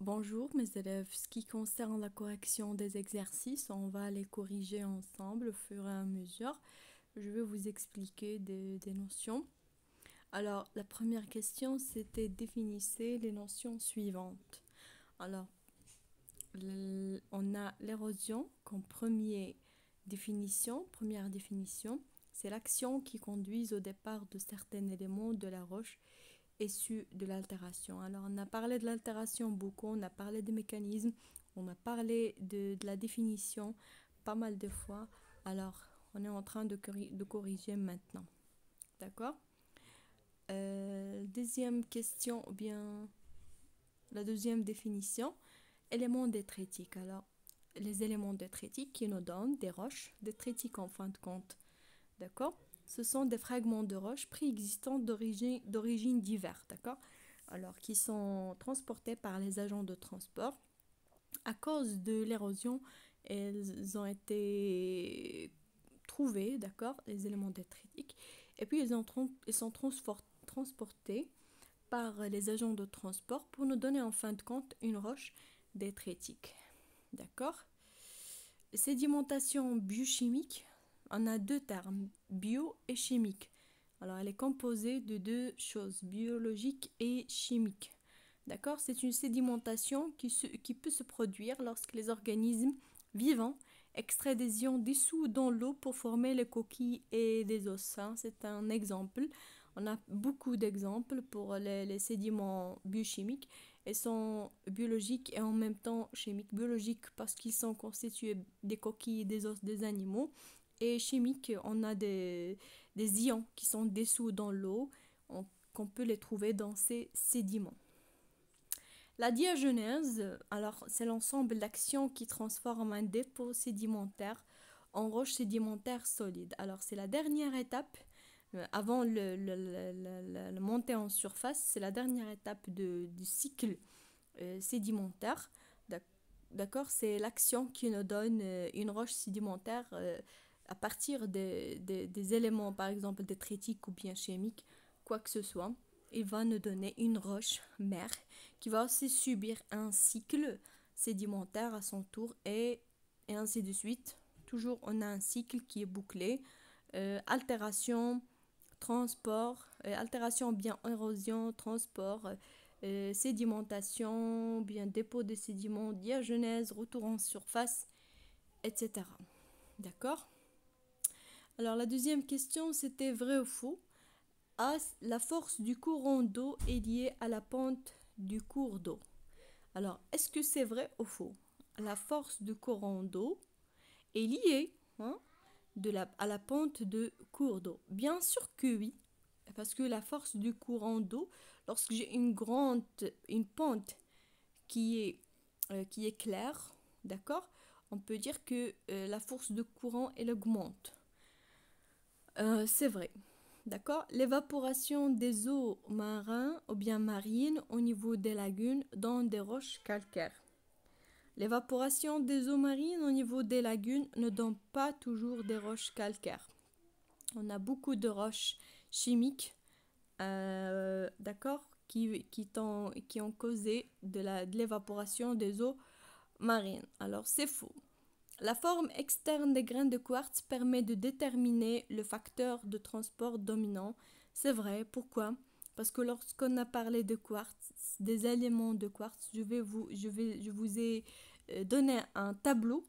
Bonjour mes élèves, ce qui concerne la correction des exercices, on va les corriger ensemble au fur et à mesure. Je vais vous expliquer des notions. Alors, la première question, c'était définissez les notions suivantes. Alors, on a l'érosion comme première définition. C'est l'action qui conduit au départ de certains éléments de la roche issus de l'altération. Alors, on a parlé de l'altération beaucoup, on a parlé des mécanismes, on a parlé de la définition pas mal de fois. Alors, on est en train de corriger maintenant. D'accord? Deuxième question, ou bien la deuxième définition, éléments détritiques. Alors, les éléments détritiques qui nous donnent des roches détritiques en fin de compte. D'accord? Ce sont des fragments de roches préexistants d'origine diverse, d'accord? Alors, qui sont transportés par les agents de transport. À cause de l'érosion, ils ont été trouvés, d'accord, les éléments détritiques, et puis ils sont transportés par les agents de transport pour nous donner en fin de compte une roche détritique, d'accord? Sédimentation biochimique, on a deux termes, bio et chimique. Alors, elle est composée de deux choses, biologique et chimique. D'accord? C'est une sédimentation qui peut se produire lorsque les organismes vivants extraient des ions dissous dans l'eau pour former les coquilles et des os. C'est un exemple. On a beaucoup d'exemples pour les sédiments biochimiques. Ils sont biologiques et en même temps chimiques. Biologiques parce qu'ils sont constitués des coquilles et des os des animaux. Et chimiques, on a des ions qui sont dissous dans l'eau, qu'on peut les trouver dans ces sédiments. La diagenèse, alors c'est l'ensemble d'actions qui transforment un dépôt sédimentaire en roche sédimentaire solide. Alors c'est la dernière étape, avant le montée en surface, c'est la dernière étape du cycle sédimentaire. D'accord, c'est l'action qui nous donne une roche sédimentaire à partir des éléments, par exemple détritiques ou bien chimiques, quoi que ce soit. Il va nous donner une roche mère qui va aussi subir un cycle sédimentaire à son tour et ainsi de suite. Toujours, on a un cycle qui est bouclé. Altération, transport, altération bien érosion, transport, sédimentation, bien dépôt de sédiments, diagenèse, retour en surface, etc. D'accord? Alors la deuxième question, c'était vrai ou faux? La force du courant d'eau est liée à la pente du cours d'eau. Alors, est-ce que c'est vrai ou faux? La force du courant d'eau est liée à la pente de cours d'eau. Bien sûr que oui, parce que la force du courant d'eau, lorsque j'ai une pente qui est claire, d'accord, on peut dire que la force de courant, elle augmente. C'est vrai. D'accord? L'évaporation des eaux marines ou bien marines au niveau des lagunes dans des roches calcaires. L'évaporation des eaux marines au niveau des lagunes ne donne pas toujours des roches calcaires. On a beaucoup de roches chimiques, d'accord, qui ont causé de l'évaporation des eaux marines. Alors c'est faux. La forme externe des grains de quartz permet de déterminer le facteur de transport dominant. C'est vrai, pourquoi? Parce que lorsqu'on a parlé de quartz, des éléments de quartz, je vous ai donné un tableau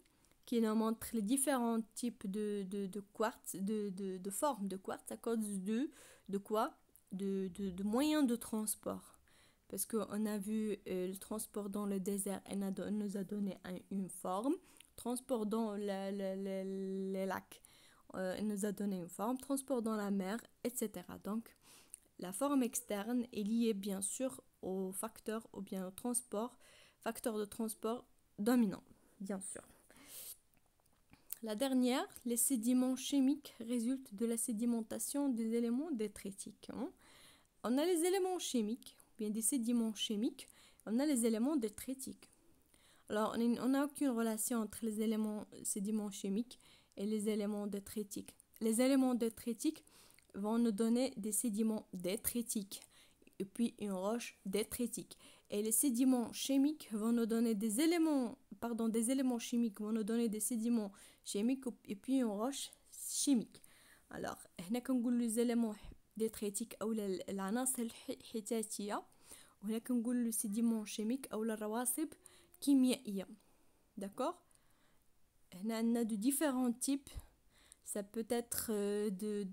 qui nous montre les différents types de quartz, de formes de quartz à cause de quoi? De moyens de transport. Parce qu'on a vu le transport dans le désert, nous a donné une forme. Transport dans les lacs, il nous a donné une forme. Transport dans la mer, etc. Donc, la forme externe est liée bien sûr au facteur ou bien au facteur de transport dominant, bien sûr. La dernière, les sédiments chimiques résultent de la sédimentation des éléments détritiques. On a les éléments chimiques, bien des sédiments chimiques, on a les éléments détritiques. Alors, on n'a aucune relation entre les éléments sédiments chimiques et les éléments détritiques. Les éléments détritiques vont nous donner des sédiments détritiques et puis une roche détritique. Et les sédiments chimiques vont nous donner des éléments chimiques vont nous donner des sédiments chimiques et puis une roche chimique. Alors, هنا كنقول les éléments détritiques أو العناصر الحيتاتية، وهنا كنقول le sédiment chimique أو الرواسب كيميائية. D'accord? هنا عندنا de différents types. Ça peut être de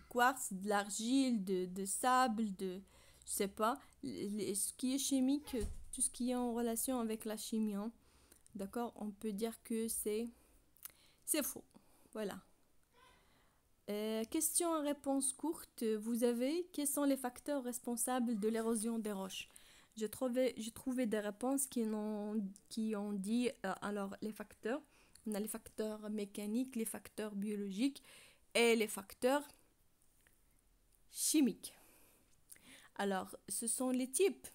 quartz, de l'argile, de sable, je sais pas, ce qui est chimique, tout ce qui est en relation avec la chimie, hein. D'accord, on peut dire que c'est faux. Voilà. Question à réponse courte. Vous avez, quels sont les facteurs responsables de l'érosion des roches? J'ai trouvé des réponses qui ont dit, alors les facteurs, on a les facteurs mécaniques, les facteurs biologiques et les facteurs chimiques. Alors, ce sont les types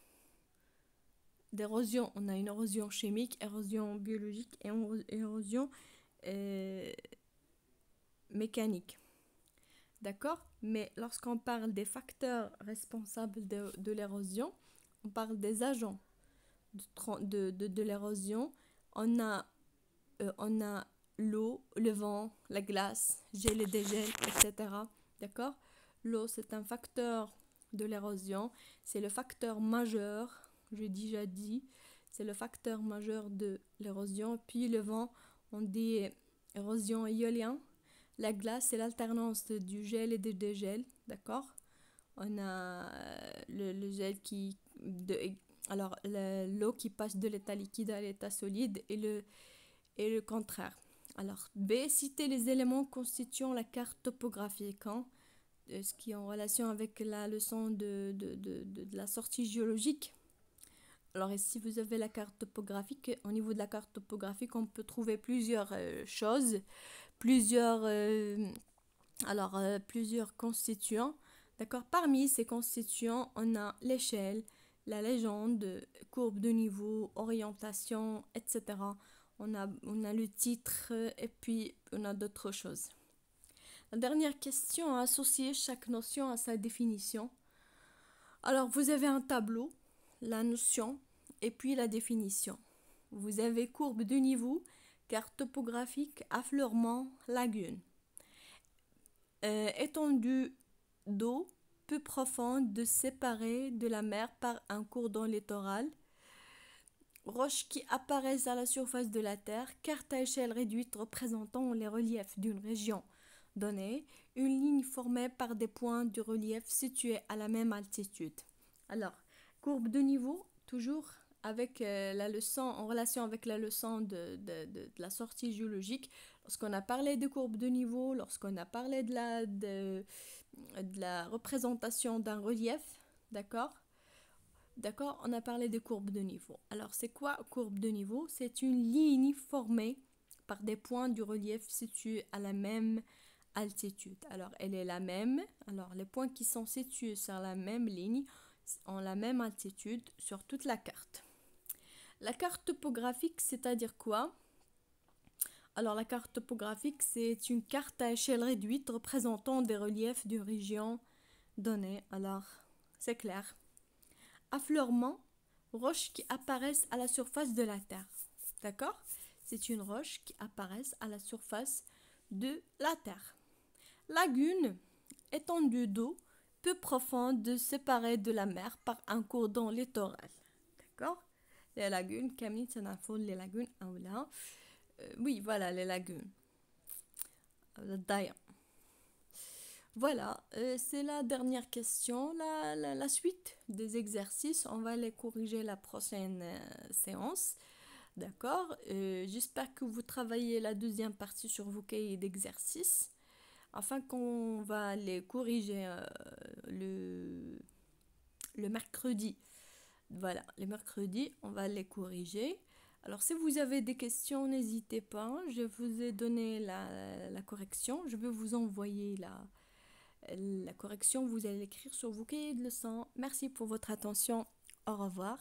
d'érosion. On a une érosion chimique, érosion biologique et érosion mécanique. D'accord? Mais lorsqu'on parle des facteurs responsables de l'érosion, on parle des agents de l'érosion. On a l'eau, le vent, la glace, gel et dégel, etc. D'accord? L'eau, c'est un facteur de l'érosion. C'est le facteur majeur, j'ai déjà dit. C'est le facteur majeur de l'érosion. Puis le vent, on dit érosion éolienne. La glace, c'est l'alternance du gel et du dégel. D'accord? On a le gel alors l'eau qui passe de l'état liquide à l'état solide et le contraire. Alors B, citer les éléments constituant la carte topographique, hein, ce qui est en relation avec la leçon de la sortie géologique. Alors ici vous avez la carte topographique. Au niveau de la carte topographique, on peut trouver plusieurs choses, plusieurs constituants. D'accord. Parmi ces constituants, on a l'échelle, la légende, courbe de niveau, orientation, etc. On a le titre et puis on a d'autres choses. La dernière question a associé chaque notion à sa définition. Alors, vous avez un tableau, la notion et puis la définition. Vous avez courbe de niveau, carte topographique, affleurement, lagune. Étendue d'eau peu profonde séparée de la mer par un cours d'eau littoral. Roches qui apparaissent à la surface de la Terre, carte à échelle réduite représentant les reliefs d'une région donnée, une ligne formée par des points du relief situés à la même altitude. Alors, courbe de niveau, toujours avec la leçon, en relation avec la leçon de la sortie géologique. Lorsqu'on a parlé de courbe de niveau, lorsqu'on a parlé de la représentation d'un relief, d'accord, on a parlé de courbe de niveau. Alors, c'est quoi courbe de niveau? C'est une ligne formée par des points du relief situés à la même altitude. Alors, elle est la même. Alors, les points qui sont situés sur la même ligne ont la même altitude sur toute la carte. La carte topographique, c'est-à-dire quoi? Alors, la carte topographique, c'est une carte à échelle réduite représentant des reliefs d'une région donnée. Alors, c'est clair. Affleurement, roches qui apparaissent à la surface de la Terre. D'accord? C'est une roche qui apparaît à la surface de la Terre. Lagune, étendue d'eau peu profonde séparée de la mer par un cours d'eau littoral. D'accord? Les lagunes, Camille, ça n'a pas les lagunes. Oui, voilà, les lagunes. Voilà, c'est la dernière question. La suite des exercices, on va les corriger la prochaine séance. D'accord? J'espère que vous travaillez la deuxième partie sur vos cahiers d'exercices afin qu'on va les corriger le mercredi. Voilà, le mercredi, on va les corriger. Alors, si vous avez des questions, n'hésitez pas. Je vous ai donné la correction. Je vais vous envoyer la correction. Vous allez l'écrire sur vos cahiers de leçons. Merci pour votre attention. Au revoir.